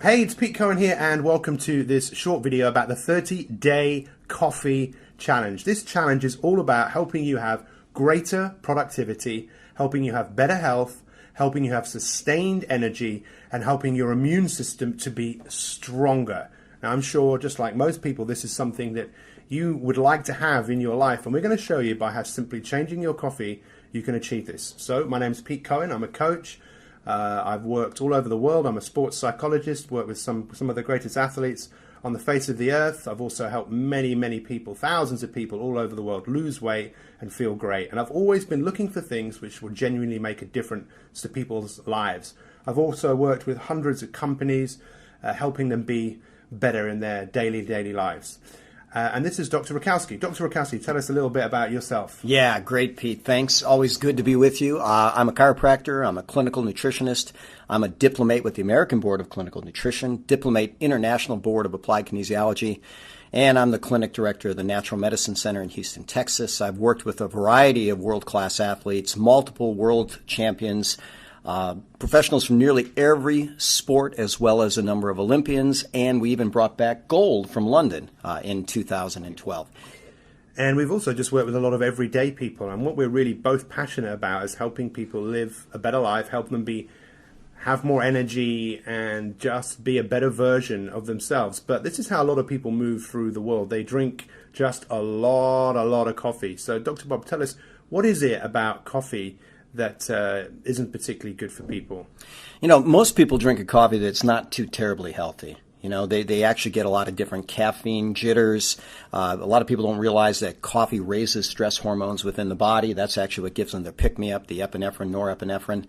Hey, it's Pete Cohen here, and welcome to this short video about the 30-day coffee challenge. This challenge is all about helping you have greater productivity, helping you have better health, helping you have sustained energy, and helping your immune system to be stronger. Now, I'm sure, just like most people, this is something that you would like to have in your life, and we're going to show you by how simply changing your coffee you can achieve this. So, my name's Pete Cohen. I'm a coach. I've worked all over the world. I'm a sports psychologist, worked with some of the greatest athletes on the face of the earth. I've also helped many people, thousands of people all over the world lose weight and feel great. And I've always been looking for things which will genuinely make a difference to people's lives. I've also worked with hundreds of companies, helping them be better in their daily lives. And this is Dr. Rakowski. Dr. Rakowski, tell us a little bit about yourself. Yeah, great, Pete. Thanks. Always good to be with you. I'm a chiropractor. I'm a clinical nutritionist. I'm a diplomate with the American Board of Clinical Nutrition, diplomate International Board of Applied Kinesiology, and I'm the clinic director of the Natural Medicine Center in Houston, Texas. I've worked with a variety of world-class athletes, multiple world champions, professionals from nearly every sport, as well as a number of Olympians, and we even brought back gold from London in 2012. And we've also just worked with a lot of everyday people, and what we're really both passionate about is helping people live a better life, help them have more energy and just be a better version of themselves. But this is how a lot of people move through the world. They drink just a lot of coffee. So Dr. Bob, tell us, what is it about coffee that isn't particularly good for people? You know, most people drink a coffee that's not too terribly healthy. You know, they actually get a lot of different caffeine jitters. A lot of people don't realize that coffee raises stress hormones within the body. That's actually what gives them their pick-me-up, the epinephrine, norepinephrine.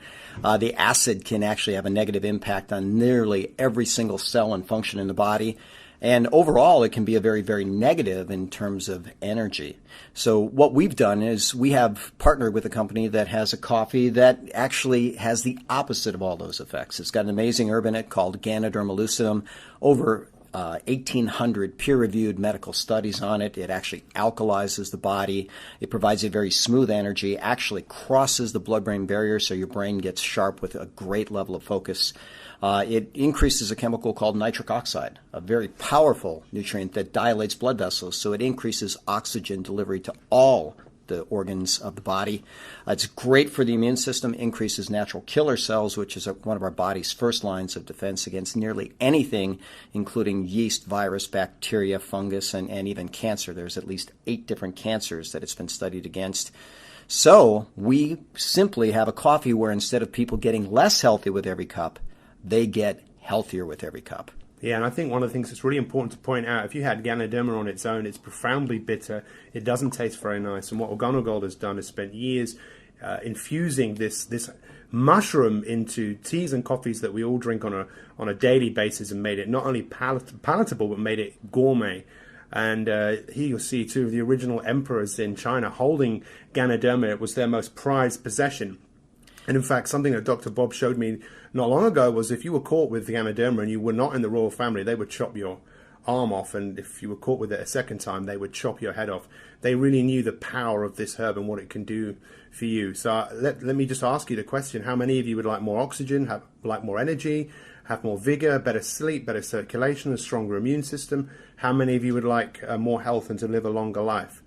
The acid can actually have a negative impact on nearly every single cell and function in the body. And overall, it can be a very negative in terms of energy. So what we've done is we have partnered with a company that has a coffee that actually has the opposite of all those effects. It's got an amazing herb in it called Ganoderma lucidum. Over 1,800 peer-reviewed medical studies on it. It actually alkalizes the body. It provides a very smooth energy, actually crosses the blood-brain barrier so your brain gets sharp with a great level of focus. It increases a chemical called nitric oxide, a very powerful nutrient that dilates blood vessels, so it increases oxygen delivery to all the organs of the body. It's great for the immune system, increases natural killer cells, which is one of our body's first lines of defense against nearly anything, including yeast, virus, bacteria, fungus, and even cancer. There's at least 8 different cancers that it's been studied against. So we simply have a coffee where instead of people getting less healthy with every cup, they get healthier with every cup. Yeah, and I think one of the things that's really important to point out, if you had Ganoderma on its own, it's profoundly bitter. It doesn't taste very nice. And what Organogold has done is spent years infusing this mushroom into teas and coffees that we all drink on a daily basis, and made it not only palatable, but made it gourmet. And here you'll see two of the original emperors in China holding Ganoderma. It was their most prized possession. And in fact, something that Dr. Bob showed me not long ago was if you were caught with Ganoderma and you were not in the royal family, they would chop your arm off. And if you were caught with it a second time, they would chop your head off. They really knew the power of this herb and what it can do for you. So let me just ask you the question. How many of you would like more oxygen, like more energy, have more vigor, better sleep, better circulation, a stronger immune system? How many of you would like more health and to live a longer life?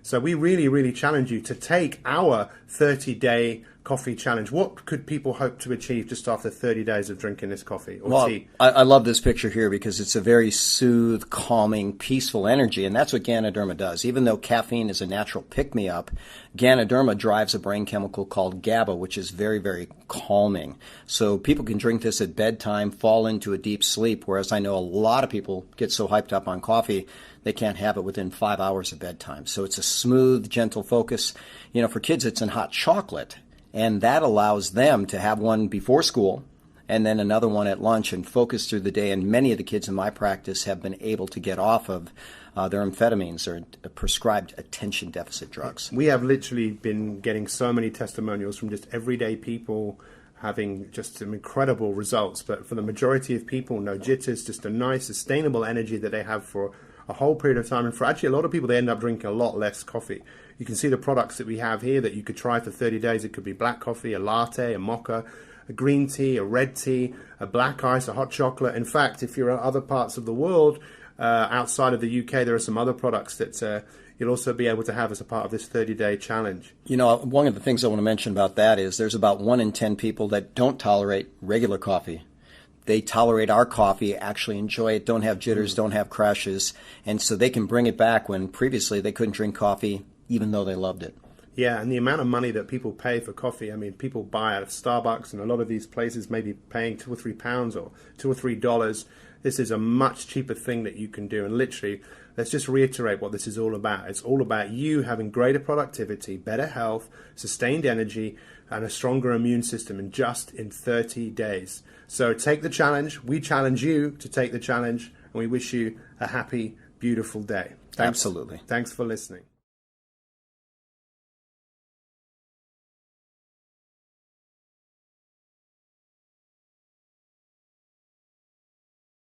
So we really challenge you to take our 30-day coffee challenge. What could people hope to achieve just after 30 days of drinking this coffee or tea? I love this picture here because it's a very soothed, calming, peaceful energy, and that's what Ganoderma does. Even though caffeine is a natural pick-me-up, Ganoderma drives a brain chemical called GABA, which is very calming. So people can drink this at bedtime, fall into a deep sleep, whereas I know a lot of people get so hyped up on coffee they can't have it within 5 hours of bedtime. So it's a smooth, gentle focus. You know, for kids, it's in hot chocolate, and that allows them to have one before school and then another one at lunch and focus through the day. And many of the kids in my practice have been able to get off of their amphetamines or prescribed attention deficit drugs. We have literally been getting so many testimonials from just everyday people having just some incredible results. But for the majority of people, no jitters, just a nice, sustainable energy that they have for a whole period of time. And for actually a lot of people, they end up drinking a lot less coffee. You can see the products that we have here that you could try for 30 days. It could be black coffee, a latte, a mocha, a green tea, a red tea, a black ice, a hot chocolate. In fact, if you're in other parts of the world, outside of the UK, there are some other products that you'll also be able to have as a part of this 30-day challenge. You know, one of the things I want to mention about that is there's about 1 in 10 people that don't tolerate regular coffee. They tolerate our coffee, actually enjoy it, don't have jitters, don't have crashes, and so they can bring it back when previously they couldn't drink coffee even though they loved it. Yeah, and the amount of money that people pay for coffee, I mean, people buy out of Starbucks and a lot of these places may be paying £2 or £3 or $2 or $3. This is a much cheaper thing that you can do. And literally, let's just reiterate what this is all about. It's all about you having greater productivity, better health, sustained energy, and a stronger immune system in 30 days. So take the challenge. We challenge you to take the challenge, and we wish you a happy, beautiful day. Absolutely. Thanks for listening.